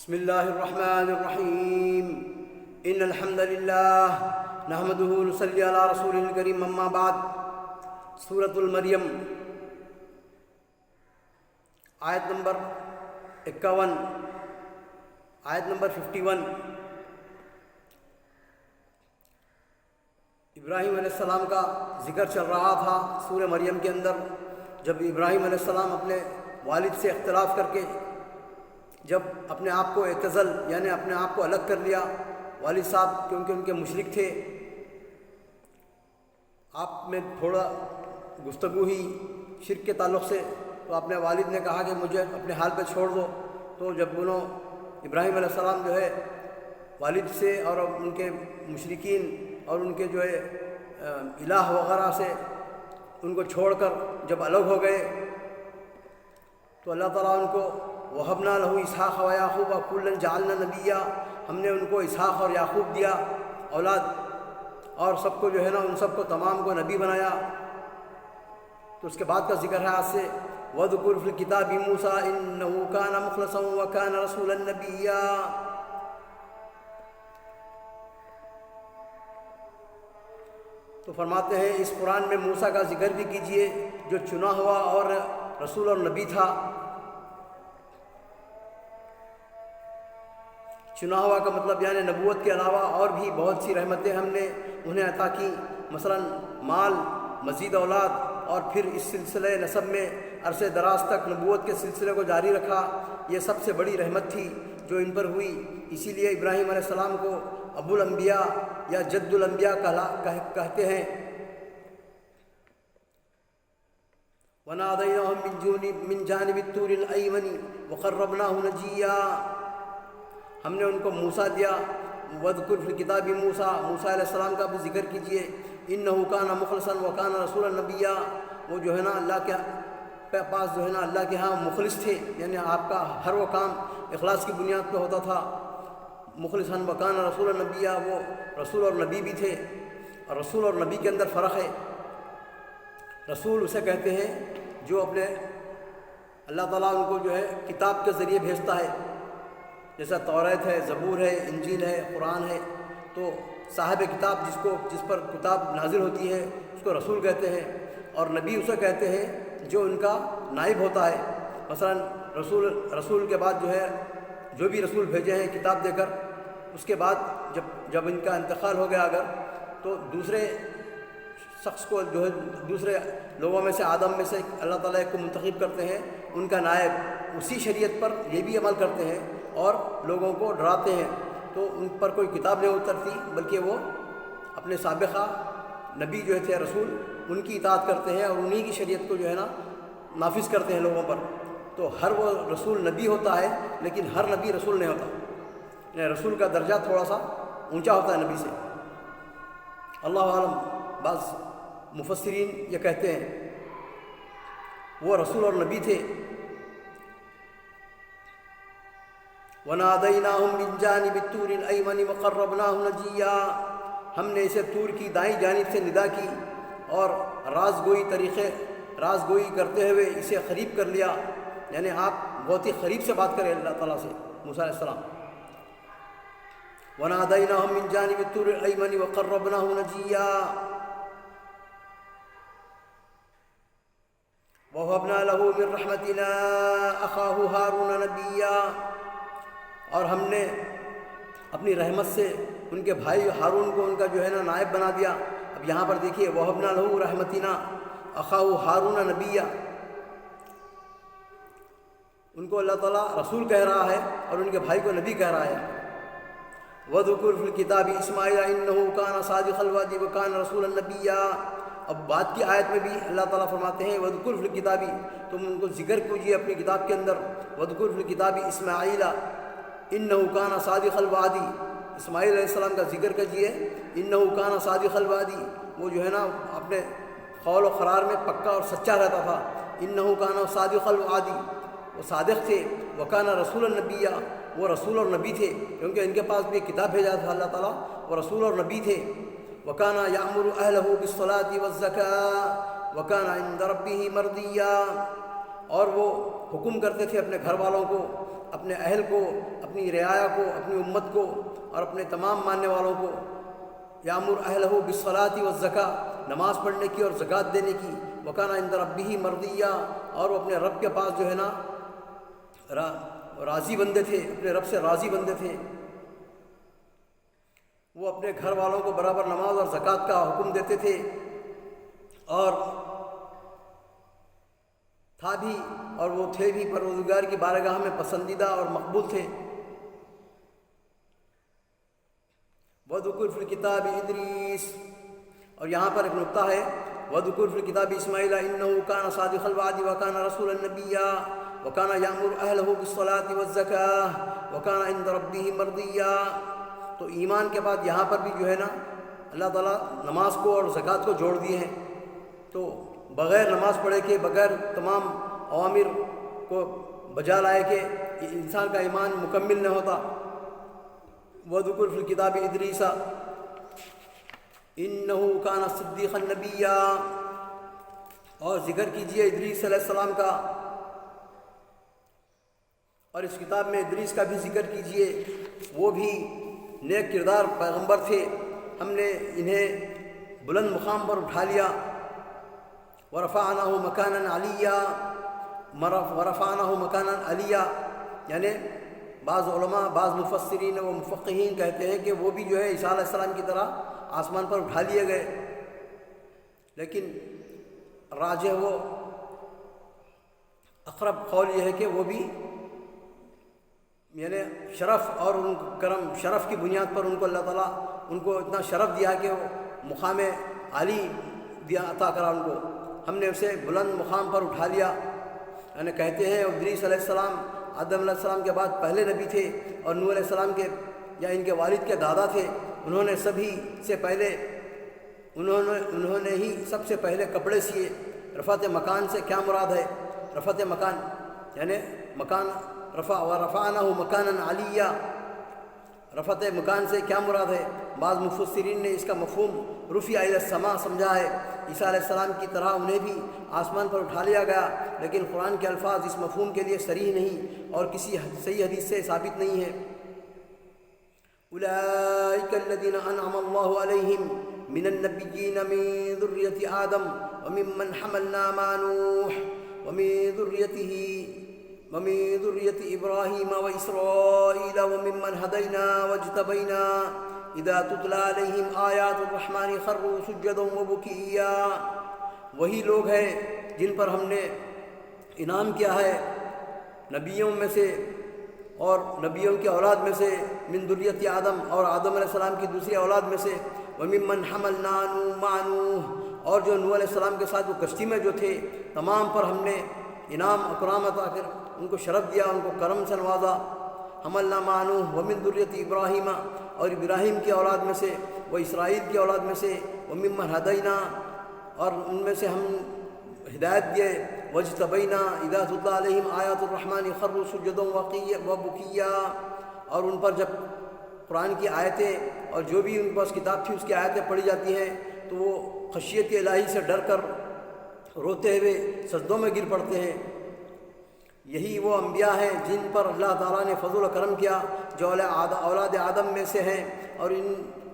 بسم الله الرحمن الرحيم إن الحمد لله نحمده ونصلي على رسوله الكريم أما بعد سورة المریم آیت نمبر 51 آیت نمبر 51 ابراہیم علیہ السلام کا ذکر چل رہا تھا سورہ مریم کے اندر، جب ابراہیم علیہ السلام اپنے والد سے اختلاف کر کے جب اپنے آپ کو اعتزل یعنی اپنے آپ کو الگ کر لیا، والد صاحب کیونکہ ان کے مشرک تھے، آپ میں تھوڑا گفتگو ہوئی شرک کے تعلق سے، تو اپنے والد نے کہا کہ مجھے اپنے حال پہ چھوڑ دو۔ تو جب ابراہیم علیہ السلام جو ہے والد سے اور ان کے مشرکین اور ان کے جو ہے الہ وغیرہ سے ان کو چھوڑ کر جب الگ ہو گئے، تو اللہ تعالیٰ ان کو وَهَبْنَا لَهُ إِسْحَاقَ وَيَعْقُوبَ وَكُلًّا جَعَلْنَا نَبِيًّا، ہم نے ان کو اسحاق اور یعقوب دیا اولاد، اور سب کو جو ہے نا ان سب کو تمام کو نبی بنایا۔ تو اس کے بعد کا ذکر ہے آج سے وَاذْكُرْ فِي الْكِتَابِ مُوسَىٰ إِنَّهُ كَانَ مُخْلَصًا وَكَانَ رَسُولًا نَبِيًّا۔ تو فرماتے ہیں اس قرآن میں موسیٰ کا ذکر بھی کیجئے جو چنا ہوا اور رسول اور نبی تھا۔ چنا ہوا کا مطلب یعنی نبوت کے علاوہ اور بھی بہت سی رحمتیں ہم نے انہیں عطا کی، مثلا مال، مزید اولاد، اور پھر اس سلسلہ نسب میں عرصے دراز تک نبوت کے سلسلے کو جاری رکھا۔ یہ سب سے بڑی رحمت تھی جو ان پر ہوئی، اسی لیے ابراہیم علیہ السلام کو ابو الانبیاء یا جد الانبیاء کہتے ہیں۔ وَنَادَيْنَاهُ مِن جَانِبِ الطُّورِ الْأَيْمَنِ وَقَرَّبْنَاهُ نَجِيًّا، ہم نے ان کو موسیٰ دیا۔ وَاذْكُرْ فِي الْكِتَابِ موسیٰ، موسیٰ علیہ السلام کا بھی ذکر کیجئے۔ إِنَّهُ كَانَ مُخْلَصًا وَكَانَ رَسُولًا نَبِيًّا، وہ جو ہے نا اللہ کے پاس جو ہے نا اللہ کے ہاں مخلص تھے، یعنی آپ کا ہر وہ کام اخلاص کی بنیاد پہ ہوتا تھا۔ مخلصاً وَكَانَ رَسُولًا نَبِيًّا، وہ رسول اور نبی بھی تھے، اور رسول اور نبی کے اندر فرق ہے۔ رسول اسے کہتے ہیں جو اپنے اللہ تعالیٰ ان کو جو ہے کتاب کے ذریعے بھیجتا ہے، جیسا توریت ہے، زبور ہے، انجیل ہے، قرآن ہے۔ تو صاحب کتاب جس پر کتاب نازل ہوتی ہے اس کو رسول کہتے ہیں، اور نبی اسے کہتے ہیں جو ان کا نائب ہوتا ہے۔ مثلا رسول کے بعد جو ہے جو بھی رسول بھیجے ہیں کتاب دے کر، اس کے بعد جب ان کا انتقال ہو گیا اگر، تو دوسرے شخص کو جو ہے دوسرے لوگوں میں سے آدم میں سے اللہ تعالیٰ ایک کو منتخب کرتے ہیں ان کا نائب، اسی شریعت پر یہ بھی عمل کرتے ہیں اور لوگوں کو ڈراتے ہیں۔ تو ان پر کوئی کتاب نہیں اترتی، بلکہ وہ اپنے سابقہ نبی جو تھے رسول ان کی اطاعت کرتے ہیں اور انہی کی شریعت کو جو ہے نا نافذ کرتے ہیں لوگوں پر۔ تو ہر وہ رسول نبی ہوتا ہے لیکن ہر نبی رسول نہیں ہوتا، یعنی رسول کا درجہ تھوڑا سا اونچا ہوتا ہے نبی سے۔ اللہ عالم، بعض مفسرین یہ کہتے ہیں وہ رسول اور نبی تھے۔ وَنَادَيْنَاهُ مِن جَانِبِ الطُّورِ الْأَيْمَنِ وَقَرَّبْنَاهُ نَجِيًّا، ہم نے اسے طور کی دائیں جانب سے ندا کی اور رازگوئی کرتے ہوئے اسے قریب کر لیا، یعنی آپ بہت ہی قریب سے بات کریں اللہ تعالیٰ سے موسیٰ علیہ السلام۔ وَنَادَيْنَاهُ مِن جَانِبِ الطُّورِ الْأَيْمَنِ وَقَرَّبْنَاهُ نَجِيًّا وَوَهَبْنَا لَهُ مِن رَحْمَتِنَا أَخَاهُ هَارُونَ نَبِيًّا، اور ہم نے اپنی رحمت سے ان کے بھائی ہارون کو ان کا جو ہے نا نائب بنا دیا۔ اب یہاں پر دیکھیے وَوَهَبْنَا لَهُ رَحْمَتِنَا أَخَاهُ هَارُونَ نَبِيًّا، ان کو اللہ تعالیٰ رسول کہہ رہا ہے اور ان کے بھائی کو نبی کہہ رہا ہے۔ وَاذْكُرْ فِي الْكِتَابِ إِسْمَاعِيلَ إِنَّهُ كَانَ صَادِقَ الْوَعْدِ وَكَانَ رَسُولًا نَبِيًّا۔ اب بعد کی آیت میں بھی اللہ تعالیٰ فرماتے ہیں وَاذْكُرْ فِي الْكِتَابِ، تم ان کو ذکر کیجیے اپنی کتاب کے اندر۔ وَاذْكُرْ فِي الْكِتَابِ إِسْمَاعِيلَ إِنَّهُ كَانَ صَادِقَ الْوَعْدِ، اسماعیل علیہ السلام کا ذکر کیجیے۔ إِنَّهُ كَانَ صَادِقَ الْوَعْدِ، وہ جو ہے نا اپنے قول و قرار میں پکا اور سچا رہتا تھا۔ إِنَّهُ كَانَ صَادِقَ الْوَعْدِ، وہ صادق تھے۔ وَكَانَ رَسُولًا نَبِيًّا، وہ رسول اور نبی تھے، کیونکہ ان کے پاس بھی کتاب بھیجا تھا اللہ تعالیٰ، وہ رسول اور نبی تھے۔ وَكَانَ يَأْمُرُ أَهْلَهُ بِالصَّلَاةِ وَالزَّكَاةِ وَكَانَ عِندَ رَبِّهِ مَرْضِيًّا، اور وہ حکم کرتے تھے اپنے گھر والوں کو اپنے اہل کو، اپنی رعایا کو، اپنی امت کو اور اپنے تمام ماننے والوں کو یامر اہلہ بالصلاۃ والزکاۃ، نماز پڑھنے کی اور زکوٰۃ دینے کی، وکان عند ربہ مرضیہ، اور وہ اپنے رب کے پاس جو ہے نا راضی بندے تھے، اپنے رب سے راضی بندے تھے۔ وہ اپنے گھر والوں کو برابر نماز اور زکوٰۃ کا حکم دیتے تھے اور تھا بھی، اور وہ تھے بھی پروردگار کی بارگاہ میں پسندیدہ اور مقبول تھے۔ وَذْكُرْ فِي الْكِتَابِ إِدْرِيسَ، اور یہاں پر ایک نقطہ ہے، وَذْكُرْ فِي الْكِتَابِ إِسْمَاعِيلَ إِنَّهُ كَانَ صَادِقَ الْوَعْدِ وَكَانَ رَسُولًا نَبِيًّا وَكَانَ يَأْمُرُ أَهْلَهُ بِالصَّلَاةِ وَالزَّكَاةِ وَكَانَ عِندَ رَبِّهِ مَرْضِيًّا۔ تو ایمان کے بعد یہاں پر بھی جو ہے نا اللہ تعالیٰ نماز کو اور زکوٰۃ کو جوڑ دیے ہیں۔ تو بغیر نماز پڑھے کے، بغیر تمام اوامر کو بجا لائے کے انسان کا ایمان مکمل نہ ہوتا۔ وَذْكُرْ فِي الْكِتَابِ إِدْرِيسَ إِنَّهُ كَانَ صِدِّيقًا نَبِيًّا، اور ذکر کیجئے ادریس علیہ السلام کا، اور اس کتاب میں ادریس کا بھی ذکر کیجئے، وہ بھی نیک کردار پیغمبر تھے، ہم نے انہیں بلند مقام پر اٹھا لیا۔ وَرَفَعْنَاهُ مَكَانًا عَلِيًّا، وَرَفَعْنَاهُ مَكَانًا عَلِيًّا، یعنی بعض علماء، بعض مفسرین و مفقہین کہتے ہیں کہ وہ بھی جو ہے عیسیٰ علیہ السلام کی طرح آسمان پر اٹھا لیے گئے، لیکن راجح و اقرب قول یہ ہے کہ وہ بھی یعنی شرف اور ان کرم، شرف کی بنیاد پر ان کو اللہ تعالیٰ ان کو اتنا شرف دیا کہ وہ مقام عالی دیا، عطا کرا ان کو، ہم نے اسے بلند مقام پر اٹھا لیا۔ یعنی کہتے ہیں ادریس علیہ السلام آدم علیہ السلام کے بعد پہلے نبی تھے، اور نوح علیہ السلام کے یا ان کے والد کے دادا تھے، انہوں نے سبھی سے پہلے انہوں نے ہی سب سے پہلے کپڑے سیے۔ رفعت مکان سے کیا مراد ہے؟ رفعت مکان یعنی مکان وَرَفَعْنَاهُ مَكَانًا عَلِيًّا، رفعت مکان سے کیا مراد ہے؟ بعض مفسرین نے اس کا مفہوم رفع الی السماء سمجھا ہے، عیسیٰ علیہ السلام کی طرح انہیں بھی آسمان پر اٹھا لیا گیا، لیکن قرآن کے الفاظ اس مفہوم کے لیے صریح نہیں اور کسی صحیح حدیث سے ثابت نہیں ہے۔ أولئك الذين أنعم الله عليهم من النبيين من ذرية آدم وممن حملنا مع نوح ومن ذرية إبراهيم وإسرائيل وممن هدينا واجتبينا إذا تتلى عليهم آيات الرحمن خروا سجدا وبكيا۔ وہی لوگ ہیں جن پر ہم نے انعام کیا ہے نبیوں میں سے اور نبیوں کی اولاد میں سے، من ذریت آدم، اور آدم علیہ السلام کی دوسری اولاد میں سے، وممن حملنا مع نوح، اور جو نوح علیہ السلام کے ساتھ وہ کشتی میں جو تھے، تمام پر ہم نے انعام اکرام عطا کر ان کو شرف دیا، ان کو کرم سے نوازا۔ حملنا مع نوح ومن ذریت ابراہیم، اور ابراہیم کی اولاد میں سے، وہ اسرائیل کی اولاد میں سے، وممن ہدینا، اور ان میں سے ہم ہدایت دیے، وجتبینا اذا تتلی علیہم آیات الرحمن خروا سجدا وبکیا، اور ان پر جب قرآن کی آیتیں اور جو بھی ان کے پاس کتاب تھی اس کی آیتیں پڑھی جاتی ہیں تو وہ خشیت الہی سے ڈر کر روتے ہوئے سجدوں میں گر پڑتے ہیں۔ یہی وہ انبیاء ہیں جن پر اللہ تعالیٰ نے فضل و کرم کیا، جو اولاد آدم میں سے ہیں اور ان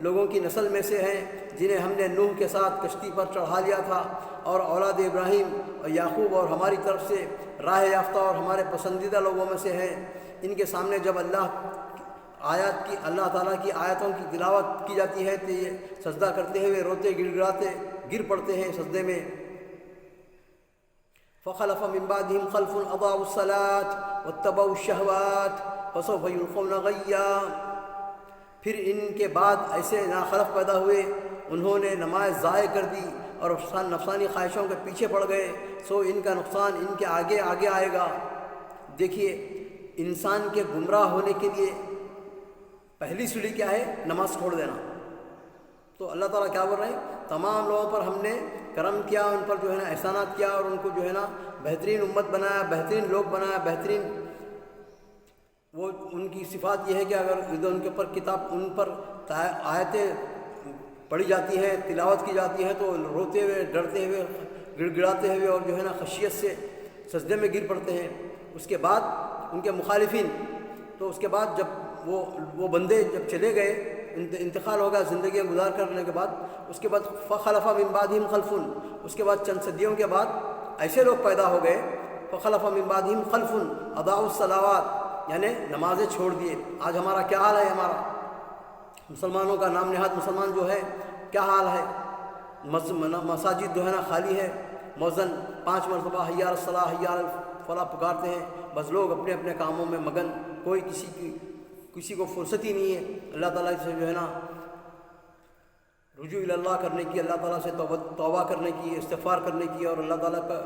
لوگوں کی نسل میں سے ہیں جنہیں ہم نے نوح کے ساتھ کشتی پر چڑھا لیا تھا، اور اولاد ابراہیم اور یعقوب اور ہماری طرف سے راہ یافتہ اور ہمارے پسندیدہ لوگوں میں سے ہیں۔ ان کے سامنے جب اللہ تعالیٰ کی آیتوں کی تلاوت کی جاتی ہے تو یہ سجدہ کرتے ہوئے روتے گڑ گڑاتے گر پڑتے ہیں سجدے میں۔ فخلف من بعدهم خلف اضاعوا الصلاة واتبعوا الشهوات فسوف يلقون غیا۔ پھر ان کے بعد ایسے ناخلف پیدا ہوئے، انہوں نے نماز ضائع کر دی اور نفسانی خواہشوں کے پیچھے پڑ گئے، سو ان کا نقصان ان کے آگے آگے آئے گا۔ دیکھیے انسان کے گمراہ ہونے کے لیے پہلی سیڑھی کیا ہے؟ نماز چھوڑ دینا۔ تو اللہ تعالیٰ کیا بول رہے ہیں؟ تمام لوگوں پر ہم نے کرم کیا، ان پر جو ہے نا احسانات کیا، اور ان کو جو ہے نا بہترین امت بنایا، بہترین لوگ بنایا، بہترین وہ ان کی صفات یہ ہے کہ اگر ان کے اوپر کتاب ان پر آیتیں پڑھی جاتی ہیں، تلاوت کی جاتی ہے تو روتے ہوئے، ڈرتے ہوئے، گڑ گڑاتے ہوئے اور جو ہے نا خشیت سے سجدے میں گر پڑتے ہیں۔ اس کے بعد ان کے مخالفین. تو اس کے بعد جب وہ بندے جب چلے گئے، انتقال ہو گیا زندگیاں گزار کرنے کے بعد، اس کے بعد فخلف من بعدہم خلف، اس کے بعد چند صدیوں کے بعد ایسے لوگ پیدا ہو گئے، فخلف من بعدہم خلف اضاعوا الصلاوات، یعنی نمازیں چھوڑ دیے. آج ہمارا کیا حال ہے، ہمارا مسلمانوں کا نام نہاد مسلمان جو ہے کیا حال ہے؟ مساجد جو ہے نا خالی ہے، مؤذن 5 مرتبہ حی علی الصلاۃ حی علی الفلاح پکارتے ہیں، بس لوگ اپنے اپنے کاموں میں مگن، کوئی کسی کو فرصت ہی نہیں ہے اللہ تعالیٰ سے جو ہے نا رجوع اللہ کرنے کی، اللہ تعالیٰ سے توبہ کرنے کی، استغفار کرنے کی، اور اللہ تعالیٰ کا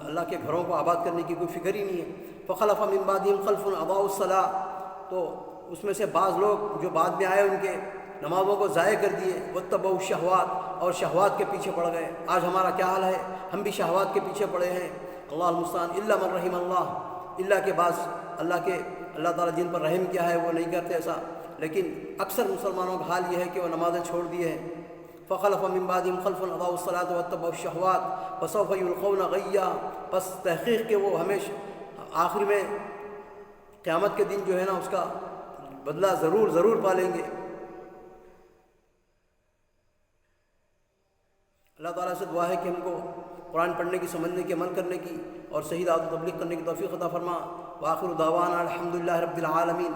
اللہ کے گھروں کو آباد کرنے کی کوئی فکر ہی نہیں ہے. فخلف من بعدہم خلف اضاعوا الصلاۃ، تو اس میں سے بعض لوگ جو بعد میں آئے ان کے نمازوں کو ضائع کر دیے. واتبعوا الشہوات، اور شہوات کے پیچھے پڑ گئے. آج ہمارا کیا حال ہے، ہم بھی شہوات کے پیچھے پڑے ہیں. اللہ المستعان. الا من رحم اللہ، اللہ کے بعض اللہ تعالیٰ جن پر رحم کیا ہے وہ نہیں کرتے ایسا، لیکن اکثر مسلمانوں کا حال یہ ہے کہ وہ نمازیں چھوڑ دیے ہیں. فخلف من بعدہم خلف اضاعوا الصلاۃ واتبعوا الشہوات فسوف یلقون غیا، پس تحقیق کہ وہ ہمیشہ آخر میں قیامت کے دن جو ہے نا اس کا بدلہ ضرور پالیں گے. اللہ تعالیٰ سے دعا ہے کہ ہم کو قرآن پڑھنے کی، سمجھنے کی، عمل کرنے کی اور صحیح دعوت و تبلیغ کرنے کی توفیق عطا فرما. وآخر دعوانا الحمدللہ رب العالمین.